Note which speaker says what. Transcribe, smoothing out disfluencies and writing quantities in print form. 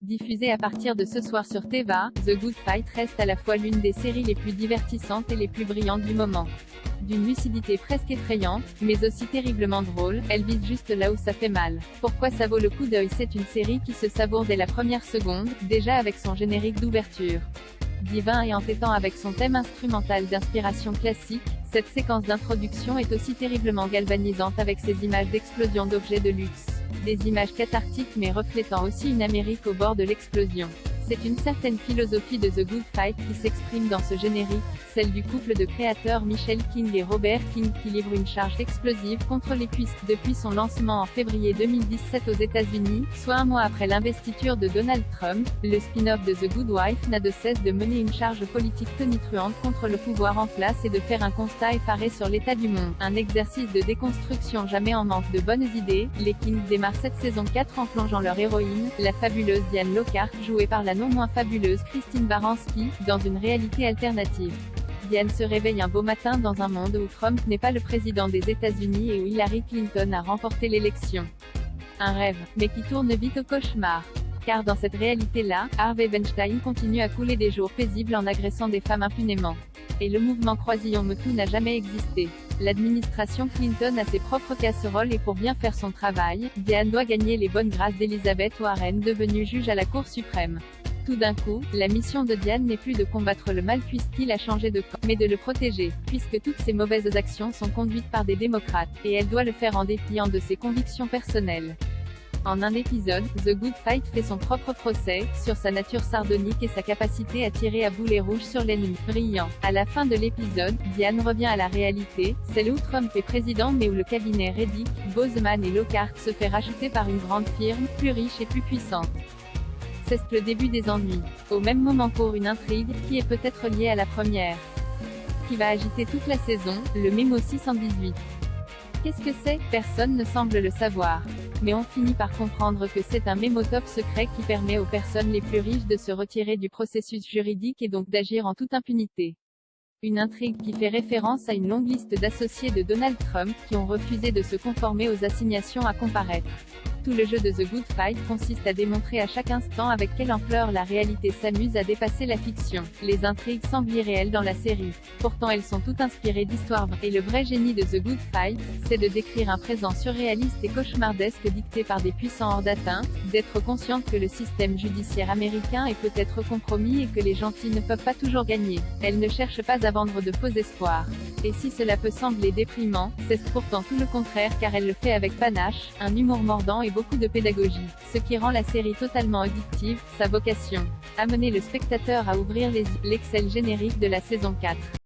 Speaker 1: Diffusée à partir de ce soir sur Téva, The Good Fight reste à la fois l'une des séries les plus divertissantes et les plus brillantes du moment. D'une lucidité presque effrayante, mais aussi terriblement drôle, elle vise juste là où ça fait mal. Pourquoi ça vaut le coup d'œil? C'est une série qui se savoure dès la première seconde, déjà avec son générique d'ouverture. Divin et entêtant avec son thème instrumental d'inspiration classique, cette séquence d'introduction est aussi terriblement galvanisante avec ses images d'explosion d'objets de luxe. Des images cathartiques mais reflétant aussi une Amérique au bord de l'explosion. C'est une certaine philosophie de The Good Fight qui s'exprime dans ce générique, celle du couple de créateurs Michelle King et Robert King qui livre une charge explosive contre les puisques depuis son lancement en février 2017 aux États-Unis, soit un mois après l'investiture de Donald Trump, le spin-off de The Good Wife n'a de cesse de mener une charge politique tonitruante contre le pouvoir en place et de faire un constat effaré sur l'état du monde. Un exercice de déconstruction jamais en manque de bonnes idées, les Kings démarrent cette saison 4 en plongeant leur héroïne, la fabuleuse Diane Lockhart, jouée par la non moins fabuleuse Christine Baranski, dans une réalité alternative. Diane se réveille un beau matin dans un monde où Trump n'est pas le président des États-Unis et où Hillary Clinton a remporté l'élection. Un rêve, mais qui tourne vite au cauchemar. Car dans cette réalité-là, Harvey Weinstein continue à couler des jours paisibles en agressant des femmes impunément. Et le mouvement Croisillon MeToo n'a jamais existé. L'administration Clinton a ses propres casseroles et pour bien faire son travail, Diane doit gagner les bonnes grâces d'Elizabeth Warren devenue juge à la Cour suprême. Tout d'un coup, la mission de Diane n'est plus de combattre le mal puisqu'il a changé de camp, mais de le protéger, puisque toutes ses mauvaises actions sont conduites par des démocrates, et elle doit le faire en défiant de ses convictions personnelles. En un épisode, The Good Fight fait son propre procès, sur sa nature sardonique et sa capacité à tirer à boulet rouge sur l'ennemi. Brillant. À la fin de l'épisode, Diane revient à la réalité, celle où Trump est président mais où le cabinet Reddick, Bozeman et Lockhart se fait racheter par une grande firme, plus riche et plus puissante. C'est le début des ennuis. Au même moment court une intrigue, qui est peut-être liée à la première. Qui va agiter toute la saison, le Mémo 618. Qu'est-ce que c'est? Personne ne semble le savoir. Mais on finit par comprendre que c'est un mémo top secret qui permet aux personnes les plus riches de se retirer du processus juridique et donc d'agir en toute impunité. Une intrigue qui fait référence à une longue liste d'associés de Donald Trump qui ont refusé de se conformer aux assignations à comparaître. Tout le jeu de The Good Fight consiste à démontrer à chaque instant avec quelle ampleur la réalité s'amuse à dépasser la fiction. Les intrigues semblent irréelles dans la série. Pourtant elles sont toutes inspirées d'histoires vraies. Et le vrai génie de The Good Fight, c'est de décrire un présent surréaliste et cauchemardesque dicté par des puissants hors d'atteinte, d'être consciente que le système judiciaire américain est peut-être compromis et que les gentils ne peuvent pas toujours gagner. Elle ne cherche pas à vendre de faux espoirs. Et si cela peut sembler déprimant, c'est pourtant tout le contraire car elle le fait avec panache, un humour mordant et beaucoup de pédagogie. Ce qui rend la série totalement addictive, sa vocation. Amener le spectateur à ouvrir les yeux. L'excel générique de la saison 4.